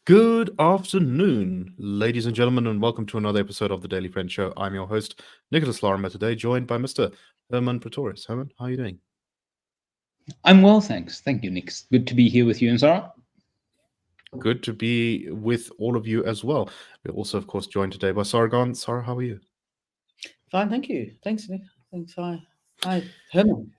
Good afternoon, ladies and gentlemen, and welcome to another episode of the Daily Friend Show. I'm your host, Nicholas Lorimer, today joined by Mr. Hermann Pretorius. Hermann, how are you doing? I'm well, thanks. Thank you, Nick. Good to be here with you and Sarah. Good to be with all of you as well. We're also, of course, joined today by Sara Gon. Sara, how are you? Fine, thank you. Thanks, Nick. Thanks. Hi, Herman.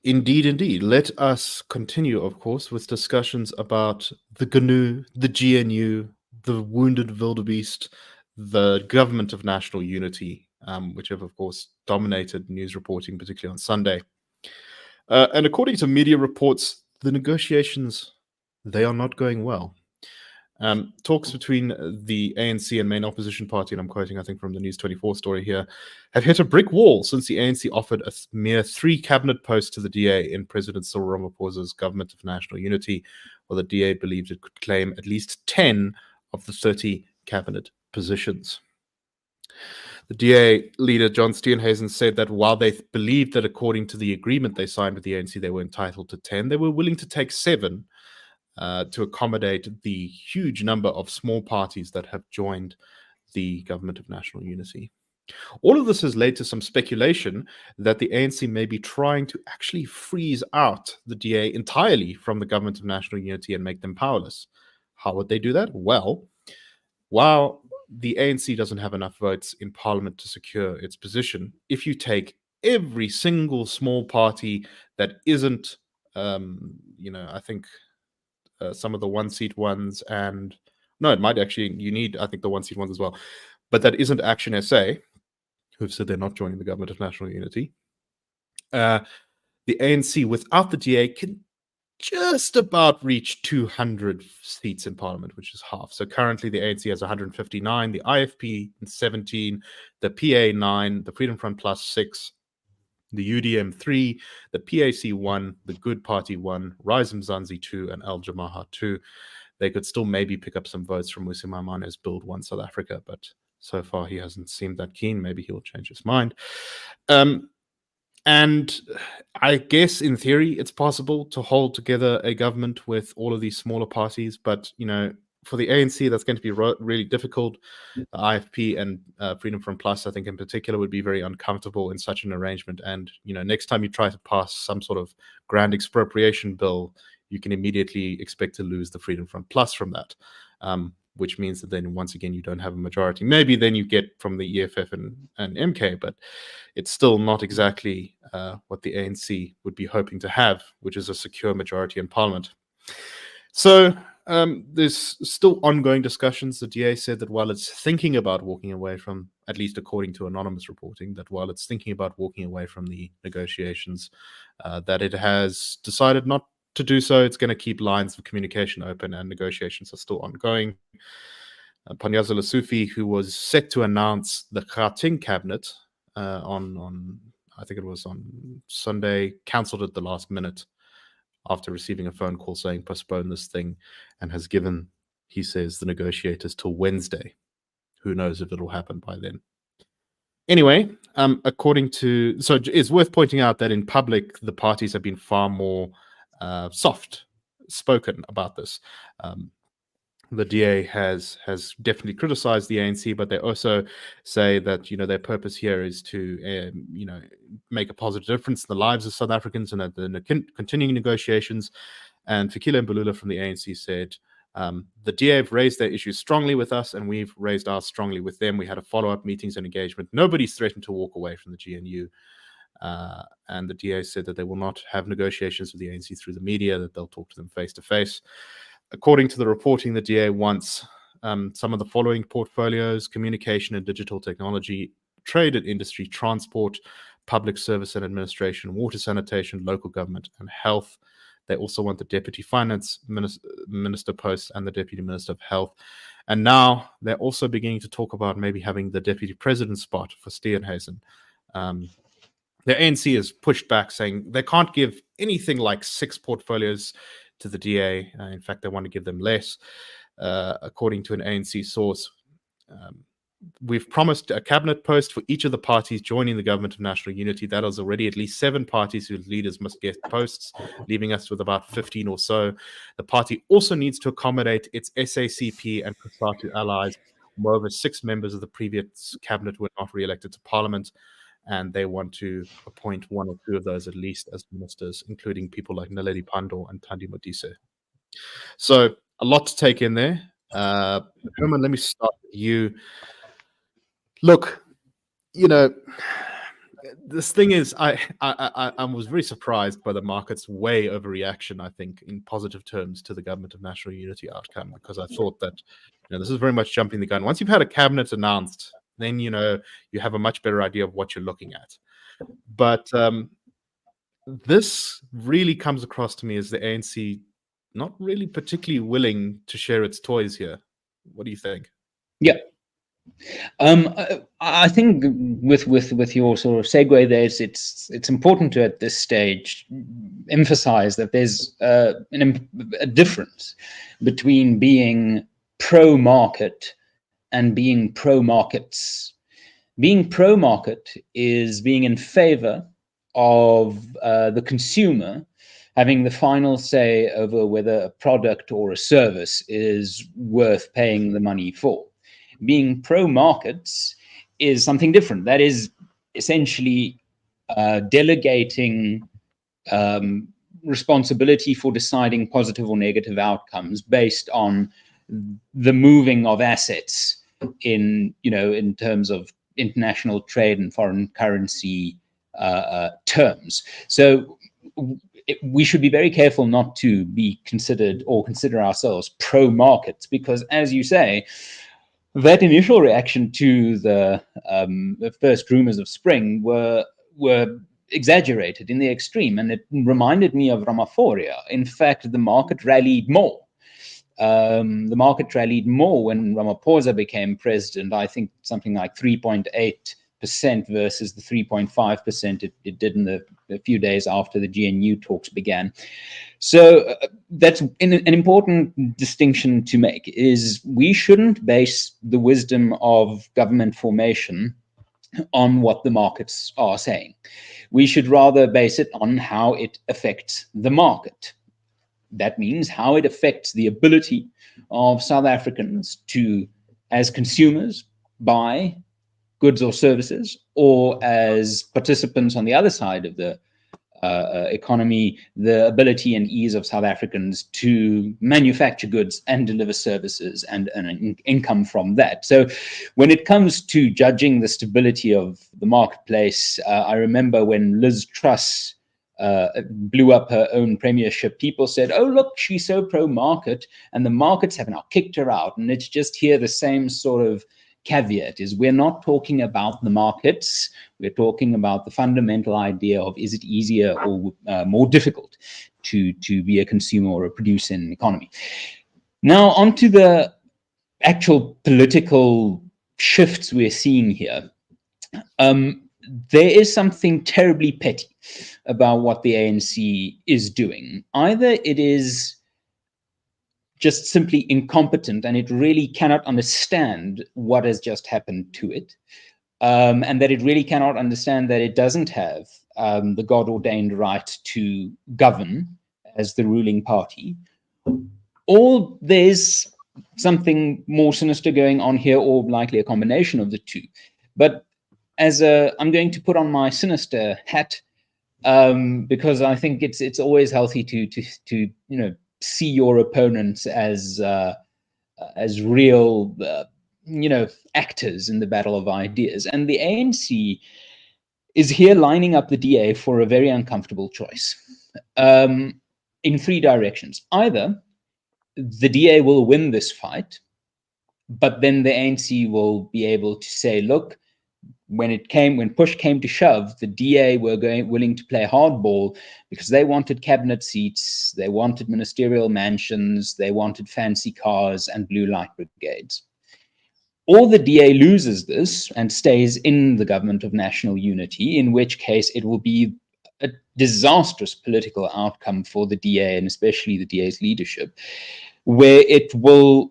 Indeed. Let us continue, of course, with discussions about the GNU, the GNU, the wounded wildebeest, the Government of National Unity, which have, of course, dominated news reporting, particularly on Sunday. And according to media reports, the negotiations, they are not going well. Talks between the ANC and main opposition party, and I'm quoting, I think, from the News 24 story here, have hit a brick wall since the ANC offered a mere 3 cabinet posts to the DA in President Cyril Ramaphosa's Government of National Unity, while the DA believed it could claim at least 10 of the 30 cabinet positions. The DA leader, John Steenhuisen, said that while they believed that according to the agreement they signed with the ANC, they were entitled to 10, they were willing to take 7 to accommodate the huge number of small parties that have joined the Government of National Unity. All of this has led to some speculation that the ANC may be trying to actually freeze out the DA entirely from the Government of National Unity and make them powerless. How would they do that? Well, while the ANC doesn't have enough votes in Parliament to secure its position, if you take every single small party that isn't, I think some of the one-seat ones, and no, it might actually, you need, I think, the one-seat ones as well, but that isn't Action SA, who've said they're not joining the Government of National Unity. The ANC, without the DA, can just about reach 200 seats in Parliament, which is half. So currently the ANC has 159, the IFP 17, the PA 9, the Freedom Front Plus 6, the UDM 3, the PAC 1, the Good Party 1, Rise Mzansi 2, and Al Jamaha 2. They could still maybe pick up some votes from Musi Maimana's Build One South Africa, but so far he hasn't seemed that keen. Maybe he'll change his mind. And I guess in theory, it's possible to hold together a government with all of these smaller parties, but, for the ANC, that's going to be really difficult. The IFP and Freedom Front Plus, I think in particular, would be very uncomfortable in such an arrangement. And, next time you try to pass some sort of grand expropriation bill, you can immediately expect to lose the Freedom Front Plus from that, which means that then once again, you don't have a majority. Maybe then you get from the EFF and MK, but it's still not exactly what the ANC would be hoping to have, which is a secure majority in Parliament. So there's still ongoing discussions. The DA said that while it's thinking about walking away from, at least according to anonymous reporting, that while it's thinking about walking away from the negotiations, that it has decided not to do so. It's going to keep lines of communication open, and negotiations are still ongoing. Panyaza Lesufi, who was set to announce the Gauteng cabinet on I think it was on Sunday, cancelled at the last minute after receiving a phone call saying postpone this thing, and has given, he says, the negotiators till Wednesday. Who knows if it'll happen by then. Anyway, so it's worth pointing out that in public, the parties have been far more soft spoken about this. The DA has definitely criticized the ANC, but they also say that their purpose here is to make a positive difference in the lives of South Africans, and at the continuing negotiations. And Fikile Mbalula from the ANC said, the DA have raised their issues strongly with us, and we've raised ours strongly with them. We had a follow-up meetings and engagement. Nobody's threatened to walk away from the GNU. And the DA said that they will not have negotiations with the ANC through the media, that they'll talk to them face to face. According to the reporting, the DA wants some of the following portfolios: communication and digital technology, trade and industry, transport, public service and administration, water sanitation, local government, and health. They also want the deputy finance minister post and the deputy minister of health. And now they're also beginning to talk about maybe having the deputy president spot for Steenhuisen. The ANC has pushed back, saying they can't give anything like 6 portfolios to the DA. In fact, they want to give them less. According to an ANC source, we've promised a cabinet post for each of the parties joining the government of national unity. That is already at least 7 parties whose leaders must get posts, leaving us with about 15 or so. The party also needs to accommodate its SACP and COSATU allies. Moreover, 6 members of the previous cabinet were not re-elected to parliament, and they want to appoint 1 or 2 of those at least as ministers, including people like Naledi Pandor and Thandi Modise. So a lot to take in there. Herman, let me start with you. Look, this thing is, I was very surprised by the market's way overreaction, I think, in positive terms to the government of national unity outcome, because I thought that this is very much jumping the gun. Once you've had a cabinet announced, then you have a much better idea of what you're looking at. But this really comes across to me as the ANC not really particularly willing to share its toys here. What do you think? Yeah. I think with your sort of segue there, it's important to at this stage emphasize that there's a difference between being pro-market and being pro-markets. Being pro-market is being in favor of the consumer having the final say over whether a product or a service is worth paying the money for. Being pro-markets is something different. That is essentially delegating responsibility for deciding positive or negative outcomes based on the moving of assets in terms of international trade and foreign currency terms. So we should be very careful not to be considered or consider ourselves pro-markets, because, as you say, that initial reaction to the first rumors of spring were exaggerated in the extreme, and it reminded me of Ramaphosa. In fact, the market rallied more. The market rallied more when Ramaphosa became president. I think something like 3.8% versus the 3.5% it did in a few days after the GNU talks began. So that's an important distinction to make, is we shouldn't base the wisdom of government formation on what the markets are saying. We should rather base it on how it affects the market. That means how it affects the ability of South Africans to, as consumers, buy goods or services, or as participants on the other side of the economy, the ability and ease of South Africans to manufacture goods and deliver services and an income from that. So when it comes to judging the stability of the marketplace, I remember when Liz Truss blew up her own premiership, people said, oh, look, she's so pro-market, and the markets have now kicked her out. And it's just here the same sort of caveat is we're not talking about the markets. We're talking about the fundamental idea of, is it easier or more difficult to be a consumer or a producer in an economy? Now, onto the actual political shifts we're seeing here. There is something terribly petty about what the ANC is doing. Either it is just simply incompetent and it really cannot understand what has just happened to it, and that it really cannot understand that it doesn't have the God-ordained right to govern as the ruling party, or there's something more sinister going on here, or likely a combination of the two. But I'm going to put on my sinister hat, because I think it's always healthy to see your opponents as real actors in the battle of ideas. And the ANC is here lining up the DA for a very uncomfortable choice in 3 directions. Either the DA will win this fight, but then the ANC will be able to say, look, when push came to shove, the DA were willing to play hardball because they wanted cabinet seats, they wanted ministerial mansions, they wanted fancy cars and blue light brigades. Or the DA loses this and stays in the government of national unity, in which case it will be a disastrous political outcome for the DA, and especially the DA's leadership, where it will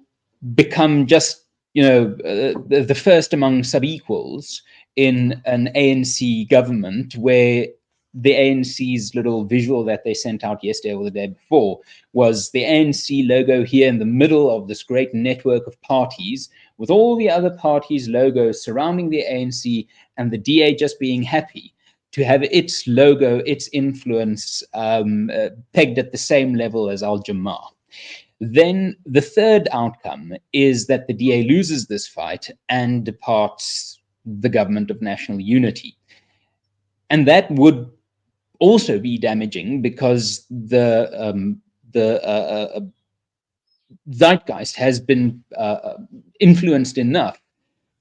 become just the first among sub-equals in an ANC government, where the ANC's little visual that they sent out yesterday or the day before was the ANC logo here in the middle of this great network of parties, with all the other parties' logos surrounding the ANC, and the DA just being happy to have its logo, its influence pegged at the same level as Al-Jamaa. Then the third outcome is that the DA loses this fight and departs the government of national unity. And that would also be damaging, because the zeitgeist has been influenced enough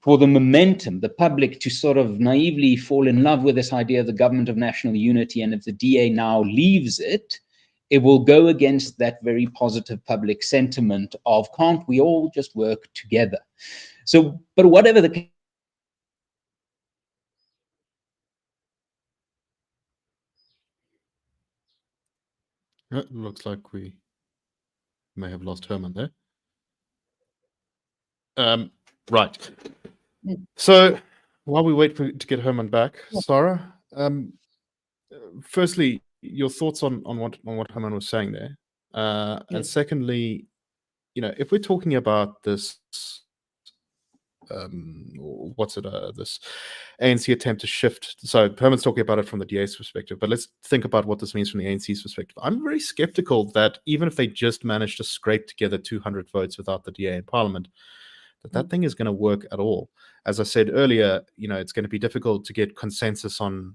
for the momentum, the public, to sort of naively fall in love with this idea of the government of national unity. And if the DA now leaves it, it will go against that very positive public sentiment of, can't we all just work together? So, but whatever the It looks like we may have lost Hermann there. Right. So while we wait to get Hermann back, Sara, firstly, your thoughts on what Hermann was saying there, and secondly, if we're talking about this, this ANC attempt to shift. So Hermann's talking about it from the DA's perspective, but let's think about what this means from the ANC's perspective. I'm very skeptical that even if they just manage to scrape together 200 votes without the DA in Parliament, that thing is going to work at all. As I said earlier, it's going to be difficult to get consensus on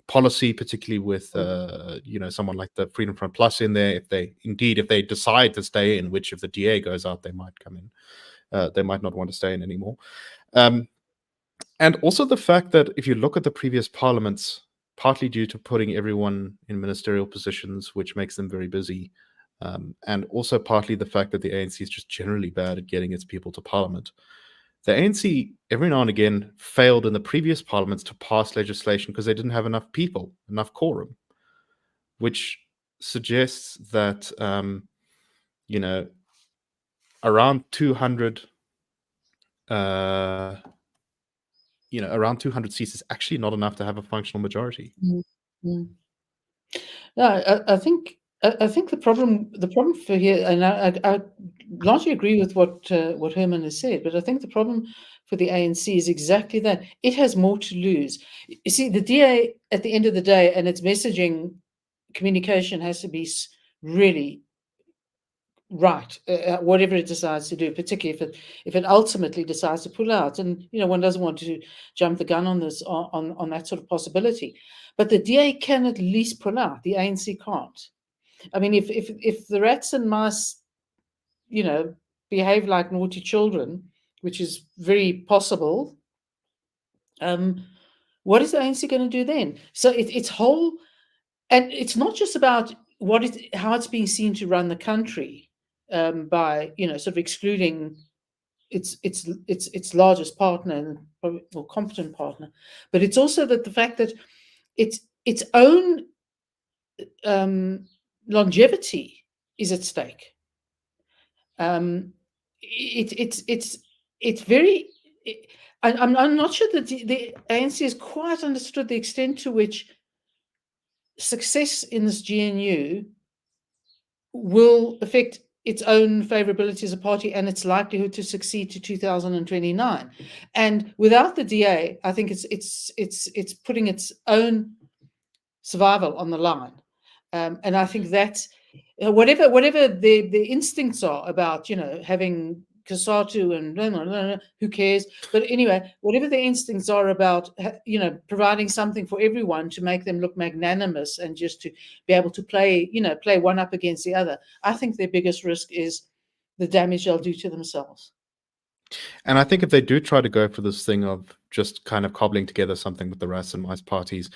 policy, particularly with someone like the Freedom Front Plus in there. If they decide to stay in, which if the DA goes out, they might come in. They might not want to stay in anymore. And also the fact that if you look at the previous parliaments, partly due to putting everyone in ministerial positions, which makes them very busy, and also partly the fact that the ANC is just generally bad at getting its people to parliament. The ANC, every now and again, failed in the previous parliaments to pass legislation because they didn't have enough people, enough quorum, which suggests that, around 200, around 200 seats is actually not enough to have a functional majority. No, I think the problem for here, and I largely agree with what Hermann has said, but I think the problem for the ANC is exactly that. It has more to lose. You see, the DA at the end of the day, and its messaging communication has to be really right, whatever it decides to do, particularly if it ultimately decides to pull out. And one doesn't want to jump the gun on this, on that sort of possibility. But the DA can at least pull out. The ANC can't. I mean, if the rats and mice, behave like naughty children, which is very possible, what is the ANC going to do then? So it's whole, and it's not just about how it's being seen to run the country, by sort of excluding its largest partner and probably more competent partner, but it's also that the fact that its own longevity is at stake. It's very. I'm not sure that the ANC has quite understood the extent to which success in this GNU will affect its own favorability as a party and its likelihood to succeed to 2029. And without the DA, I think it's putting its own survival on the line. And I think that's whatever the instincts are about, having Kasatu and blah, blah, blah, who cares? But anyway, whatever the instincts are about, providing something for everyone to make them look magnanimous and just to be able to play one up against the other, I think their biggest risk is the damage they'll do to themselves. And I think if they do try to go for this thing of just kind of cobbling together something with the rats and mice parties,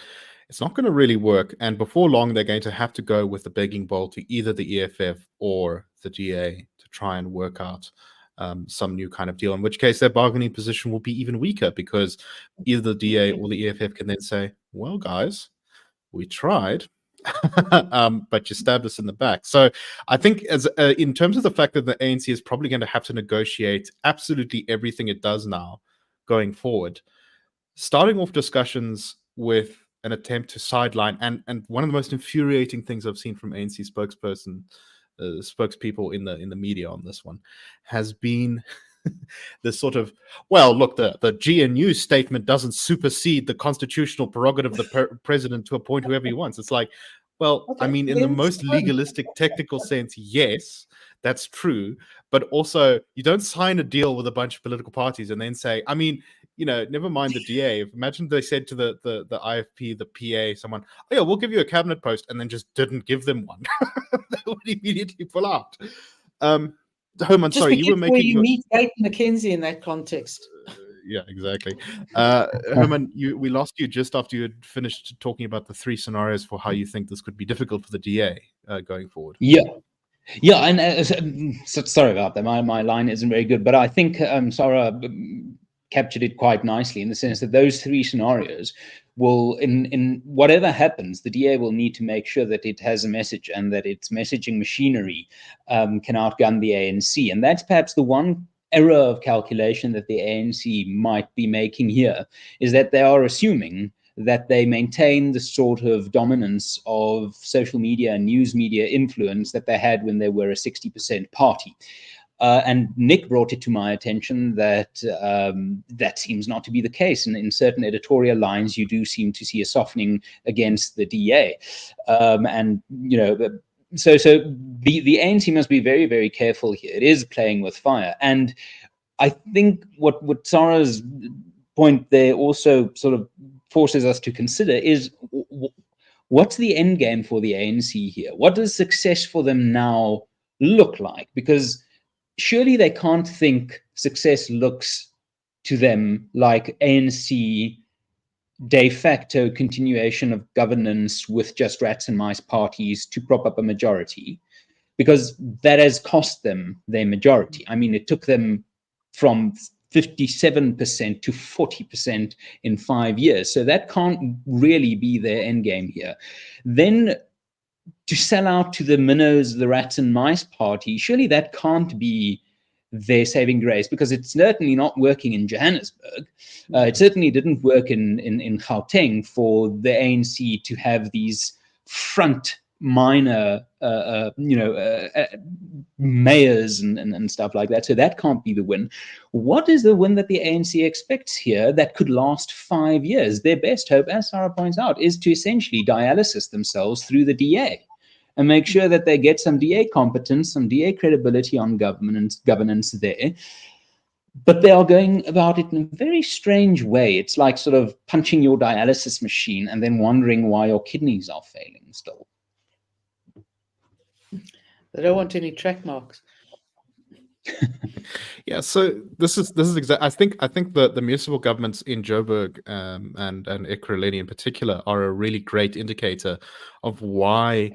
it's not going to really work. And before long, they're going to have to go with the begging bowl to either the EFF or the DA to try and work out some new kind of deal, in which case their bargaining position will be even weaker, because either the DA or the EFF can then say, well, guys, we tried, but you stabbed us in the back. So I think, as in terms of the fact that the ANC is probably going to have to negotiate absolutely everything it does now going forward, starting off discussions with an attempt to sideline, and one of the most infuriating things I've seen from ANC spokespeople in the media on this one has been this sort of, well, look, the GNU statement doesn't supersede the constitutional prerogative of the president to appoint whoever he wants. It's like, well, Okay, I mean, in the most legalistic, technical sense, yes, that's true. But also, you don't sign a deal with a bunch of political parties and then say, I mean, you know, never mind the DA. Imagine they said to the IFP, the PA, someone, oh yeah, we'll give you a cabinet post, and then just didn't give them one. They would immediately pull out. Hermann, sorry, you were making. You meet Kate McKenzie in that context. Yeah, exactly. Hermann, we lost you just after you had finished talking about the 3 scenarios for how you think this could be difficult for the DA going forward. Yeah, and so, sorry about that. My line isn't very good, but I think Sara captured it quite nicely in the sense that those 3 scenarios will, in whatever happens, the DA will need to make sure that it has a message and that its messaging machinery can outgun the ANC. And that's perhaps the one error of calculation that the ANC might be making here, is that they are assuming that they maintain the sort of dominance of social media and news media influence that they had when they were a 60% party. And Nick brought it to my attention that that seems not to be the case. And in certain editorial lines, you do seem to see a softening against the DA. And, you know, so the ANC must be very, very careful here. It is playing with fire. And I think what Sara's point there also sort of forces us to consider is, what's the end game for the ANC here? What does success for them now look like? Because surely they can't think success looks to them like ANC de facto continuation of governance with just rats and mice parties to prop up a majority, because that has cost them their majority. I mean, it took them from 57% to 40% in 5 years. So that can't really be their end game here. Then to sell out to the minnows, the rats and mice party, surely that can't be their saving grace, because it's certainly not working in Johannesburg. It certainly didn't work in Gauteng for the ANC to have these front minor, mayors and stuff like that. So that can't be the win. What is the win that the ANC expects here that could last 5 years? Their best hope, as Sara points out, is to essentially dialysis themselves through the DA and make sure that they get some DA competence, some DA credibility on governance there. But they are going about it in a very strange way. It's like sort of punching your dialysis machine and then wondering why your kidneys are failing still. They don't want any track marks. Yeah, so this is exactly. I think the municipal governments in Joburg and Ekurhuleni in particular are a really great indicator of why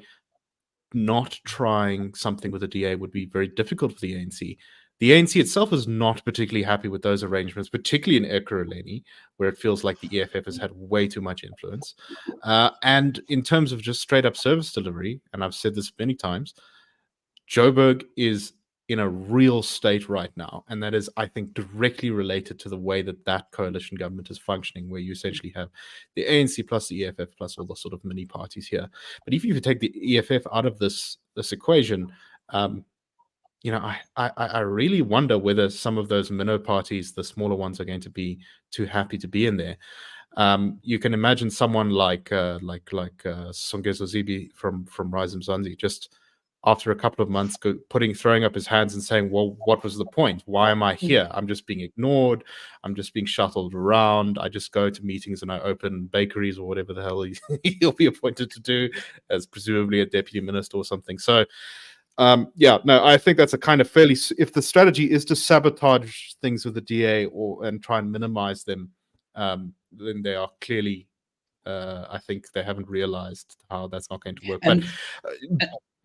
not trying something with the DA would be very difficult for the ANC. The ANC itself is not particularly happy with those arrangements, particularly in Ekurhuleni, where it feels like the EFF has had way too much influence. And in terms of just straight up service delivery, and I've said this many times, Joburg is in a real state right now, and that is, I think, directly related to the way that coalition government is functioning, where you essentially have the ANC plus the EFF plus all the sort of mini parties here. But if you take the EFF out of this equation, I really wonder whether some of those minnow parties, the smaller ones, are going to be too happy to be in there. You can imagine someone like Songezo Zibi from Rise Mzansi just after a couple of months throwing up his hands and saying, well, what was the point? Why am I here? I'm just being ignored. I'm just being shuttled around. I just go to meetings and I open bakeries or whatever the hell he'll be appointed to do as presumably a deputy minister or something. So, I think that's a kind of fairly, if the strategy is to sabotage things with the DA and try and minimize them, then they are clearly, I think they haven't realized how that's not going to work.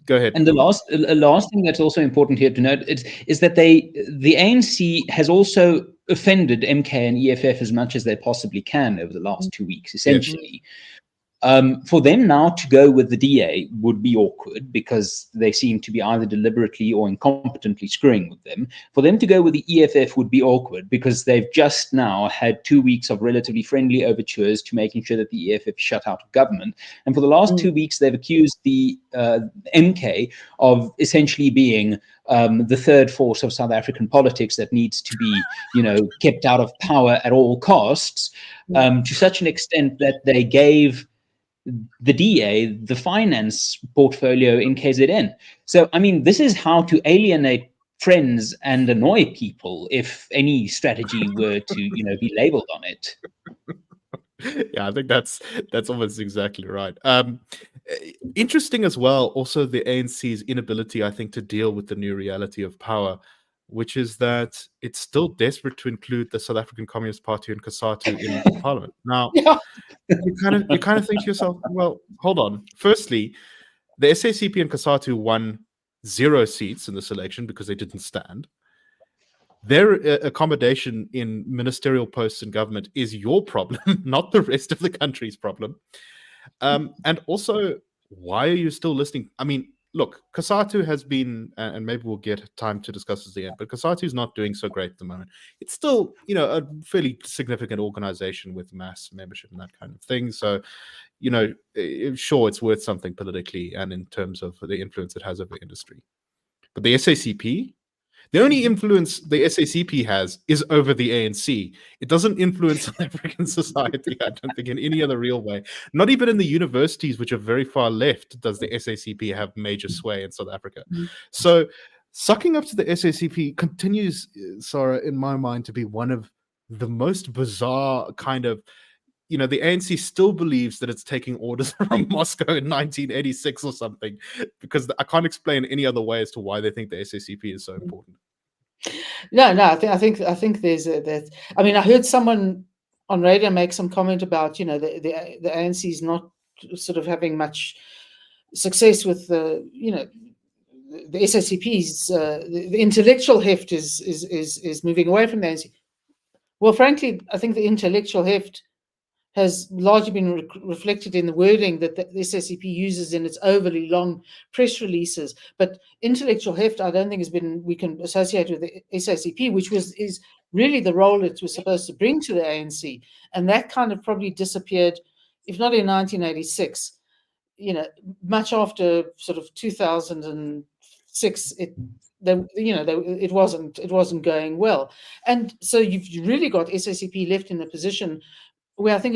Go ahead. And the last thing that's also important here to note is that the ANC has also offended MK and EFF as much as they possibly can over the last 2 weeks, essentially. For them now to go with the DA would be awkward because they seem to be either deliberately or incompetently screwing with them. For them to go with the EFF would be awkward because they've just now had 2 weeks of relatively friendly overtures to making sure that the EFF is shut out of government. And for the last 2 weeks, they've accused the MK of essentially being the third force of South African politics that needs to be, kept out of power at all costs, to such an extent that they gave the DA the finance portfolio in KZN. So, I mean, this is how to alienate friends and annoy people if any strategy were to, be labeled on it. Yeah, I think that's almost exactly right. Interesting as well, also the ANC's inability, I think, to deal with the new reality of power, which is that it's still desperate to include the South African Communist Party and COSATU in parliament. Now, Yeah. you kind of think to yourself, well, hold on. Firstly, the SACP and COSATU won 0 seats in this election because they didn't stand. Their accommodation in ministerial posts in government is your problem, not the rest of the country's problem. And also, why are you still listening? I mean, look, COSATU has been, and maybe we'll get time to discuss this at the end, but COSATU is not doing so great at the moment. It's still, a fairly significant organization with mass membership and that kind of thing. So, sure, it's worth something politically and in terms of the influence it has over industry. But the SACP, the only influence the SACP has is over the ANC. It doesn't influence South African society, I don't think, in any other real way. Not even in the universities, which are very far left, does the SACP have major sway in South Africa. So sucking up to the SACP continues, Sara, in my mind, to be one of the most bizarre kind of, the ANC still believes that it's taking orders from Moscow in 1986 or something, because I can't explain any other way as to why they think the SACP is so important. No, I think there's that. I mean, I heard someone on radio make some comment about, the ANC is not sort of having much success with the SACP's the intellectual heft is moving away from the ANC. Well, frankly, I think the intellectual heft has largely been reflected in the wording that the SACP uses in its overly long press releases. But intellectual heft, I don't think we can associate with the SACP, which is really the role it was supposed to bring to the ANC. And that kind of probably disappeared, if not in 1986, much after sort of 2006, it wasn't going well. And so you've really got SACP left in a position where I think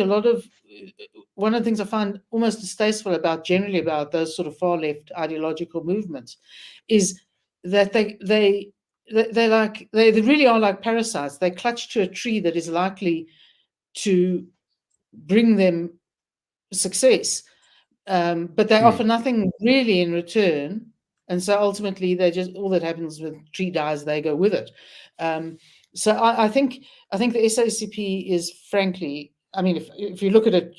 one of the things I find almost distasteful generally about those sort of far left ideological movements is that they really are like parasites. They clutch to a tree that is likely to bring them success, but they offer nothing really in return. And so ultimately, all that happens with the tree dies, they go with it. So I think the SACP is, frankly, I mean, if you look at it,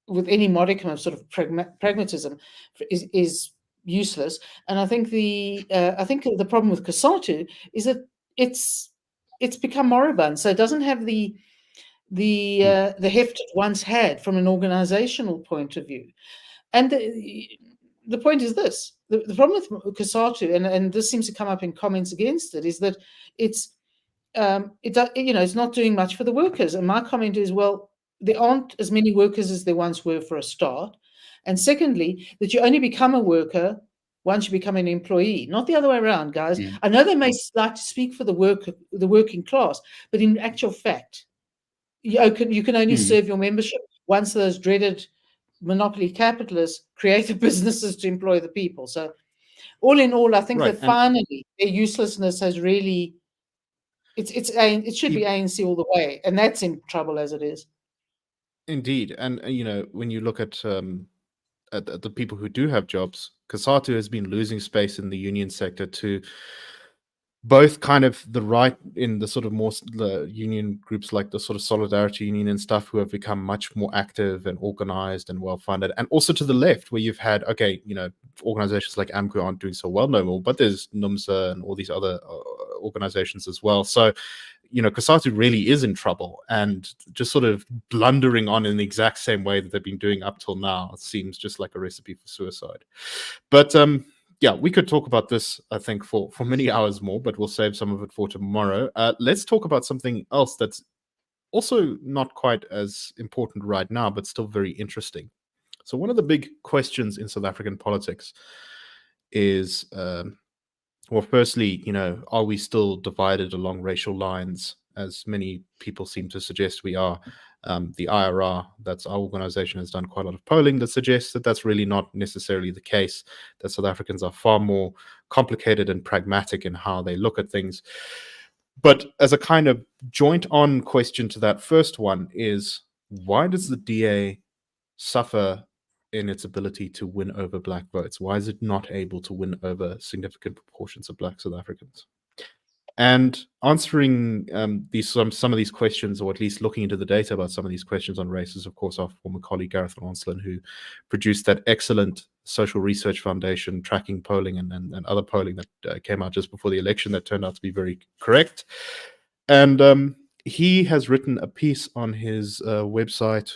with any modicum of sort of pragmatism, is useless. And I think the problem with COSATU is that it's become moribund. So it doesn't have the heft it once had from an organizational point of view. And the point is this: the problem with COSATU, and this seems to come up in comments against it, is that it's not doing much for the workers. And my comment is, well, there aren't as many workers as there once were, for a start. And secondly, that you only become a worker once you become an employee, not the other way around, guys. I know they may like to speak for the working class, but in actual fact, you can only serve your membership once those dreaded monopoly capitalists create the businesses to employ the people. So all in all, I think that finally their uselessness has really, it should be ANC all the way, and that's in trouble as it is. Indeed. And, when you look at the people who do have jobs, COSATU has been losing space in the union sector to both kind of the right in the sort of more the union groups like the sort of Solidarity Union and stuff, who have become much more active and organized and well-funded, and also to the left, where you've had, organizations like AMCU aren't doing so well no more, but there's NUMSA and all these other organizations as well. So, COSATU really is in trouble, and just sort of blundering on in the exact same way that they've been doing up till now seems just like a recipe for suicide. But yeah, we could talk about this, I think, for many hours more, but we'll save some of it for tomorrow. Let's talk about something else that's also not quite as important right now, but still very interesting. So one of the big questions in South African politics is, well, firstly, are we still divided along racial lines, as many people seem to suggest we are? The IRR, that's our organization, has done quite a lot of polling that suggests that that's really not necessarily the case, that South Africans are far more complicated and pragmatic in how they look at things. But as a kind of joint on question to that first one is, why does the DA suffer in its ability to win over black votes? Why is it not able to win over significant proportions of black South Africans? And answering some of these questions, or at least looking into the data about some of these questions on race, is of course our former colleague Gareth Lanslin, who produced that excellent Social Research Foundation tracking polling and other polling that came out just before the election that turned out to be very correct. And he has written a piece on his website,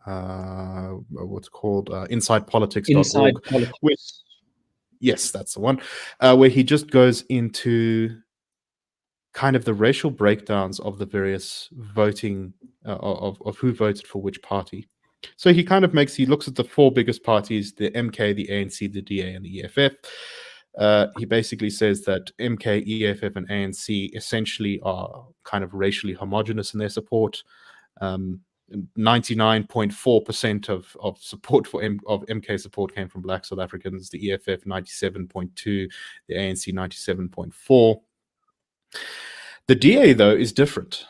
what's called InsidePolitics.org. Inside Politics. Yes, that's the one, where he just goes into kind of the racial breakdowns of the various voting, of who voted for which party. So he kind of he looks at the four biggest parties, the MK, the ANC, the DA, and the EFF. He basically says that MK, EFF, and ANC essentially are kind of racially homogenous in their support. 99.4% of support of MK support came from black South Africans, the EFF 97.2%, the ANC 97.4%. The DA, though, is different.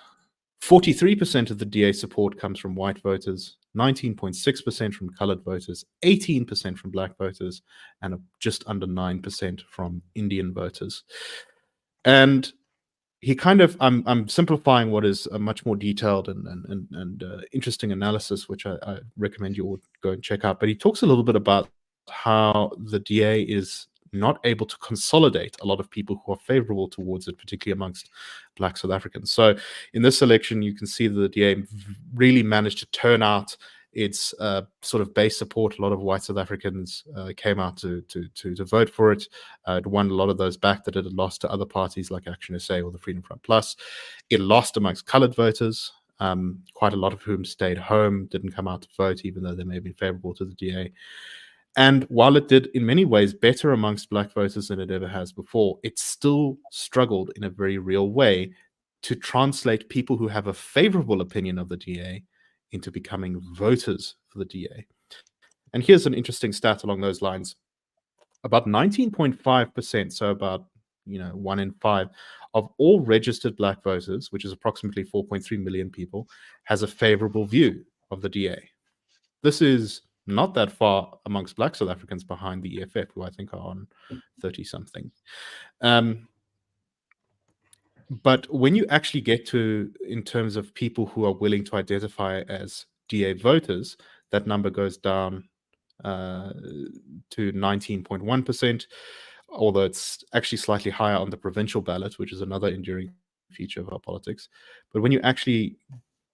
43% of the DA support comes from white voters, 19.6% from colored voters, 18% from black voters, and just under 9% from Indian voters. And he kind of, I'm simplifying what is a much more detailed and interesting analysis, which I recommend you all go and check out. But he talks a little bit about how the DA is not able to consolidate a lot of people who are favorable towards it, particularly amongst black South Africans. So in this election, you can see that the DA really managed to turn out its sort of base support. A lot of white South Africans came out to vote for it. It won a lot of those back that it had lost to other parties like Action SA or the Freedom Front Plus. It lost amongst colored voters, quite a lot of whom stayed home, didn't come out to vote, even though they may have been favorable to the DA. And while it did in many ways better amongst black voters than it ever has before, it still struggled in a very real way to translate people who have a favorable opinion of the DA into becoming voters for the DA. And here's an interesting stat along those lines. About 19.5%, so about 1 in 5 of all registered black voters, which is approximately 4.3 million people, has a favorable view of the DA. This is not that far amongst black South Africans behind the EFF, who I think are on 30-something. But when you actually get to, in terms of people who are willing to identify as DA voters, that number goes down to 19.1%, although it's actually slightly higher on the provincial ballot, which is another enduring feature of our politics. But when you actually,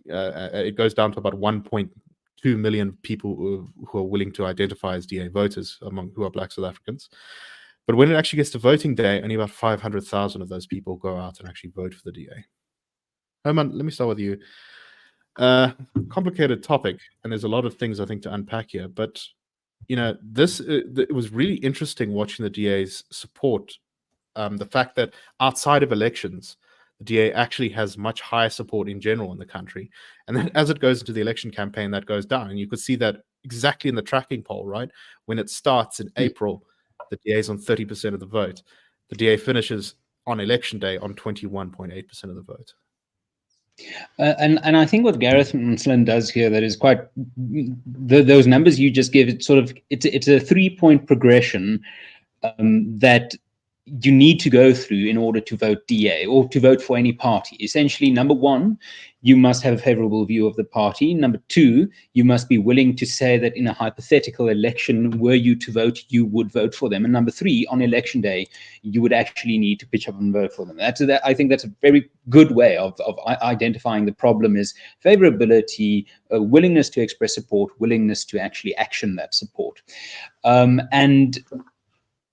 it goes down to about 1.2 million people who are willing to identify as DA voters, among who are black South Africans. But when it actually gets to voting day, only about 500,000 of those people go out and actually vote for the DA. Hermann, let me start with you. Complicated topic, and there's a lot of things I think to unpack here. But it was really interesting watching the DA's support. The fact that outside of elections, the DA actually has much higher support in general in the country, and then as it goes into the election campaign, that goes down. And you could see that exactly in the tracking poll, right? When it starts in April, the DA is on 30% of the vote. The DA finishes on election day on 21.8% of the vote. And I think what Gareth Lanslin does here that is quite, those numbers you just gave, it's a 3-point progression that you need to go through in order to vote DA or to vote for any party. Essentially, number one, you must have a favorable view of the party. Number two, you must be willing to say that in a hypothetical election, were you to vote, you would vote for them. And number three, on election day, you would actually need to pitch up and vote for them. I think that's a very good way of identifying the problem is favorability, willingness to express support, willingness to actually action that support. And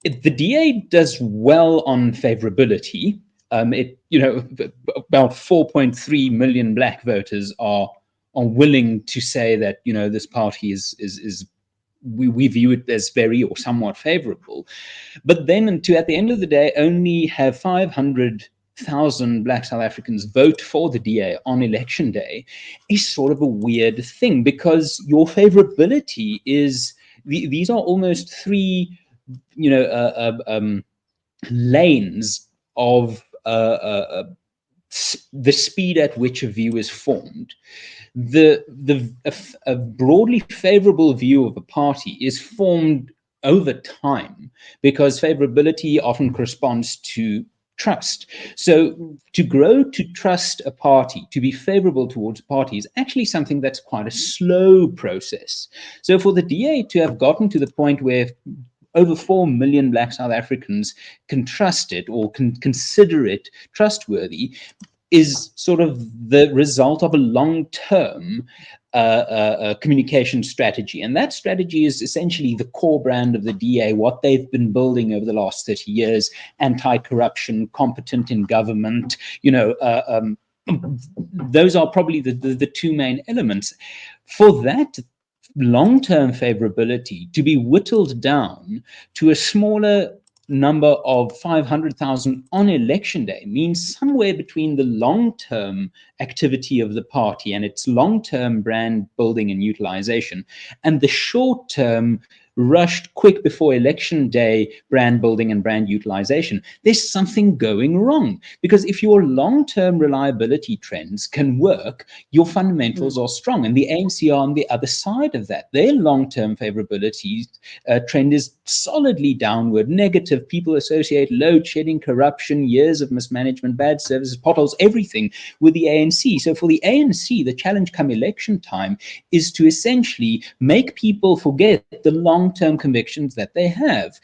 the DA does well on favorability. About 4.3 million black voters are willing to say that this party is we view it as very or somewhat favorable. But then at the end of the day, only have 500,000 black South Africans vote for the DA on election day is sort of a weird thing, because your favorability is these are almost three lanes of the speed at which a view is formed. A broadly favorable view of a party is formed over time, because favorability often corresponds to trust. So to grow to trust a party, to be favorable towards a party, is actually something that's quite a slow process. So for the DA to have gotten to the point where over 4 million black South Africans can trust it or can consider it trustworthy is sort of the result of a long-term communication strategy. And that strategy is essentially the core brand of the DA, what they've been building over the last 30 years: anti-corruption, competent in government. Those are probably the two main elements. For that long-term favorability to be whittled down to a smaller number of 500,000 on election day means somewhere between the long-term activity of the party and its long-term brand building and utilization and the short-term rushed quick before election day brand building and brand utilization. There's something going wrong, because if your long-term reliability trends can work, your fundamentals are strong. And the ANC are on the other side of that. Their long-term favorability trend is solidly downward, negative. People associate load shedding, corruption, years of mismanagement, bad services, potholes, everything with the ANC. So for the ANC, the challenge come election time is to essentially make people forget the long-term convictions that they have.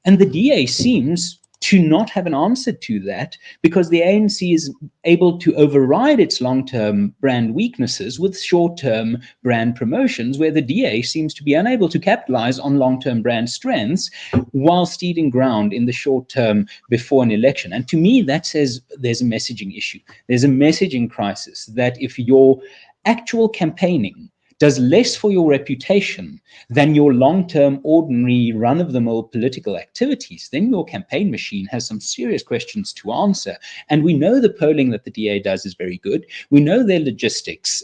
And the DA seems to not have an answer to that, because the ANC is able to override its long-term brand weaknesses with short-term brand promotions, where the DA seems to be unable to capitalize on long-term brand strengths while stealing ground in the short term before an election. And to me, that says there's a messaging issue. There's a messaging crisis, that if your actual campaigning does less for your reputation than your long-term, ordinary, run-of-the-mill political activities, then your campaign machine has some serious questions to answer. And we know the polling that the DA does is very good. We know their logistics,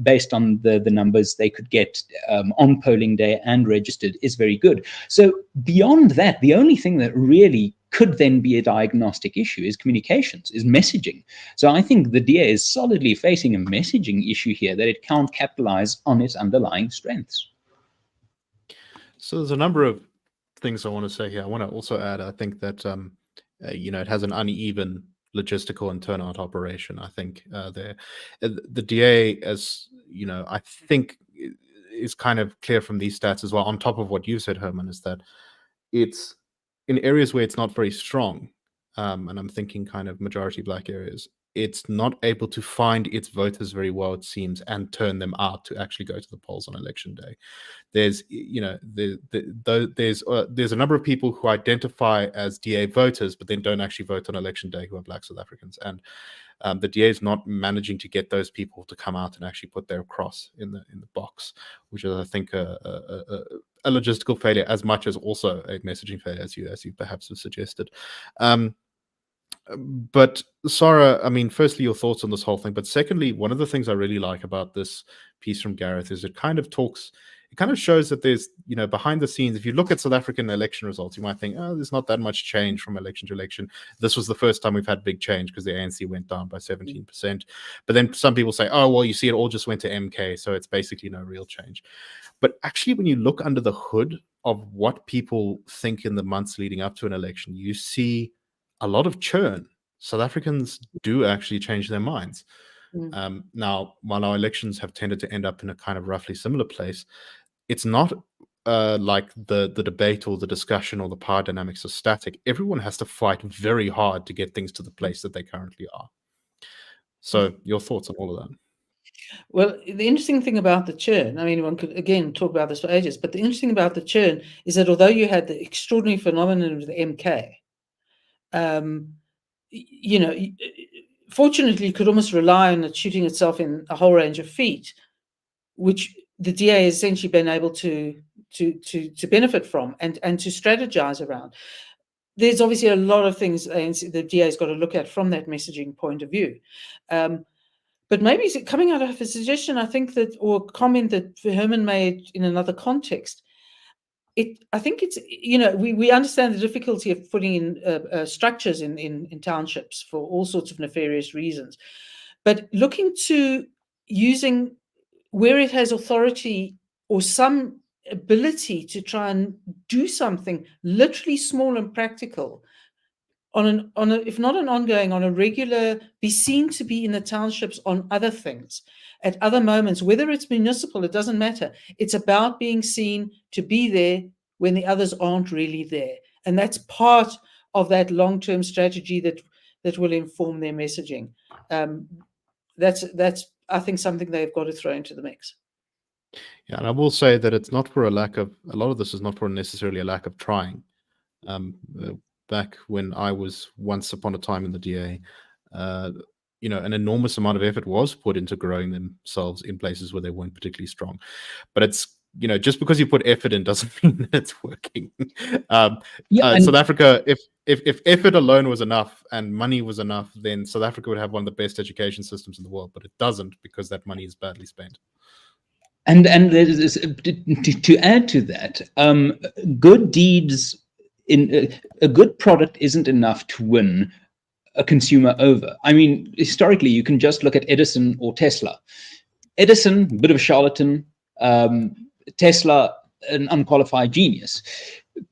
based on the numbers they could get on polling day and registered, is very good. So beyond that, the only thing that really could then be a diagnostic issue is communications, is messaging. So I think the DA is solidly facing a messaging issue here, that it can't capitalize on its underlying strengths. So there's a number of things I want to say here. I want to also add, I think that, it has an uneven logistical and turnout operation. I think the DA, as I think is kind of clear from these stats as well, on top of what you said, Herman, is that it's in areas where it's not very strong, and I'm thinking kind of majority black areas, it's not able to find its voters very well, it seems, and turn them out to actually go to the polls on election day. There's, there's a number of people who identify as DA voters, but then don't actually vote on election day, who are black South Africans, and the DA is not managing to get those people to come out and actually put their cross in the box, which is, I think, a logistical failure as much as also a messaging failure, as you perhaps have suggested. But Sara, I mean, firstly, your thoughts on this whole thing, but secondly, one of the things I really like about this piece from Gareth is it kind of shows that there's, behind the scenes, if you look at South African election results, you might think, oh, there's not that much change from election to election. This was the first time we've had big change because the ANC went down by 17%. But then some people say, oh, well, you see, it all just went to MK, so it's basically no real change. But actually, when you look under the hood of what people think in the months leading up to an election, you see a lot of churn. South Africans do actually change their minds. Now, while our elections have tended to end up in a kind of roughly similar place, it's not like the debate or the discussion or the power dynamics are static. Everyone has to fight very hard to get things to the place that they currently are. So your thoughts on all of that? Well, the interesting thing about the churn, I mean, one could again talk about this for ages, but the interesting about the churn is that although you had the extraordinary phenomenon of the MK, you know, fortunately, you could almost rely on it shooting itself in a whole range of feet, which the DA has essentially been able to benefit from and to strategize around. There's obviously a lot of things the DA has got to look at from that messaging point of view. But maybe coming out of a suggestion, I think that, or comment that Hermann made in another context, I think it's, you know, we understand the difficulty of putting in structures in townships for all sorts of nefarious reasons, but looking to using where it has authority or some ability to try and do something literally small and practical on a, if not an ongoing, on a regular, be seen to be in the townships on other things at other moments, whether it's municipal, it doesn't matter. It's about being seen to be there when the others aren't really there. And that's part of that long-term strategy that will inform their messaging. That's I think something they've got to throw into the mix. Yeah, and I will say that it's not for a lot of this is not for necessarily a lack of trying. Back when I was once upon a time in the DA, you know, an enormous amount of effort was put into growing themselves in places where they weren't particularly strong. But it's, you know, just because you put effort in doesn't mean that it's working. South Africa, if effort alone was enough and money was enough, then South Africa would have one of the best education systems in the world. But it doesn't, because that money is badly spent. And to add to that, good deeds in a good product isn't enough to win a consumer over. I mean, historically, you can just look at Edison or Tesla. Edison, a bit of a charlatan. Tesla, an unqualified genius,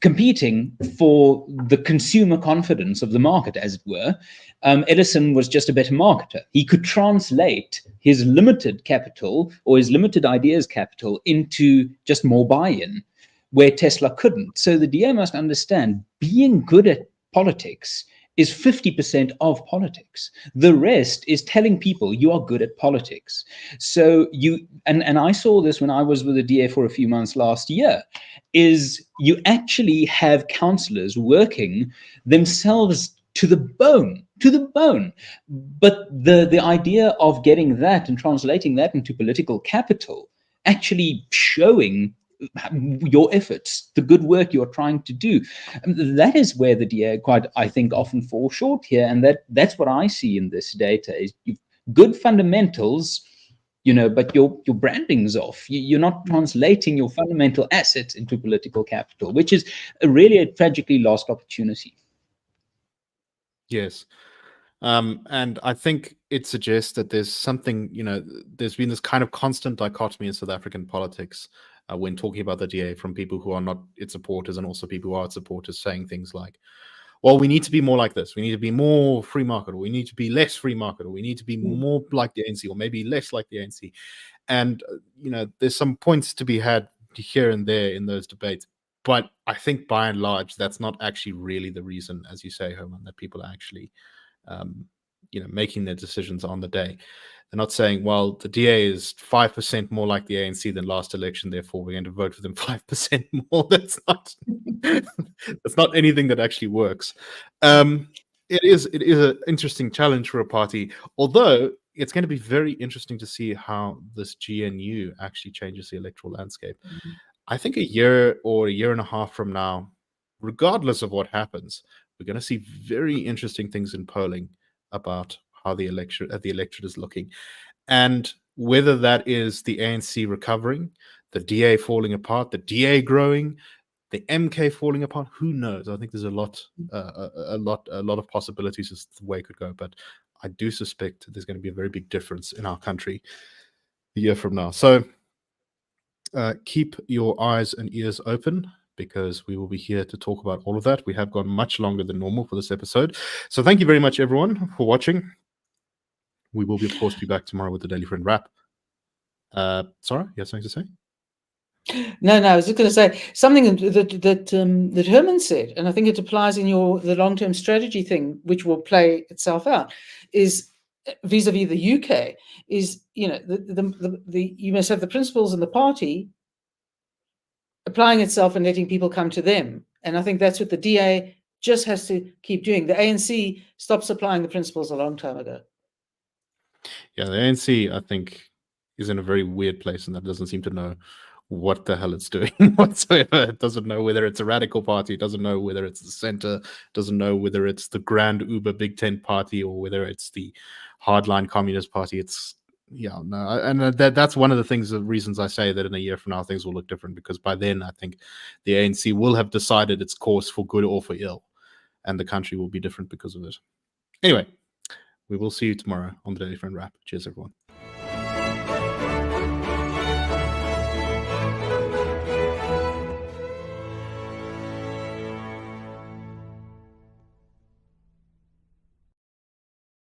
competing for the consumer confidence of the market, as it were. Edison was just a better marketer. He could translate his limited capital or his limited ideas capital into just more buy-in, where Tesla couldn't. So the DA must understand, being good at politics is 50% of politics. The rest is telling people you are good at politics. So you, and I saw this when I was with the DA for a few months last year, is you actually have councillors working themselves to the bone. But the idea of getting that and translating that into political capital, actually showing your efforts, the good work you're trying to do, that is where the DA quite, I think, often fall short here. And that's what I see in this data is good fundamentals, you know, but your branding's off. You're not translating your fundamental assets into political capital, which is really a tragically lost opportunity. Yes. And I think it suggests that there's something, you know, there's been this kind of constant dichotomy in South African politics when talking about the DA, from people who are not its supporters and also people who are its supporters, saying things like, well, we need to be more like this. We need to be more free market, or we need to be less free market, or we need to be more like the ANC, or maybe less like the ANC. And, you know, there's some points to be had here and there in those debates. But I think by and large, that's not actually really the reason, as you say, Hermann, that people are actually you know, making their decisions on the day. They're not saying, well, the DA is 5% more like the ANC than last election, therefore we're going to vote for them 5% more. That's not anything that actually works. It is an interesting challenge for a party, although it's going to be very interesting to see how this GNU actually changes the electoral landscape. I think a year or a year and a half from now, regardless of what happens, we're going to see very interesting things in polling about how the electorate is looking, and whether that is the ANC recovering, the DA falling apart, the DA growing, the MK falling apart. Who knows? I think there's a lot of possibilities as the way it could go, but I do suspect there's going to be a very big difference in our country a year from now. So keep your eyes and ears open, because we will be here to talk about all of that. We have gone much longer than normal for this episode. So thank you very much, everyone, for watching. We will, of course, be back tomorrow with the Daily Friend Wrap. Sara, you have something to say? No, I was just going to say something that Hermann said, and I think it applies in the long-term strategy thing, which will play itself out, is vis-a-vis the UK, is, you know, you must have the principles in the party applying itself and letting people come to them. And I think that's what the DA just has to keep doing. The ANC stopped supplying the principles a long time ago. Yeah, the ANC, I think, is in a very weird place, and that doesn't seem to know what the hell it's doing whatsoever. It doesn't know whether it's a radical party, it doesn't know whether it's the center, doesn't know whether it's the grand uber big tent party or whether it's the hardline communist party. It's that's one of the things, the reasons I say that in a year from now things will look different, because by then I think the ANC will have decided its course for good or for ill, and the country will be different because of it. Anyway, we will see you tomorrow on the Daily Friend Wrap. Cheers, everyone.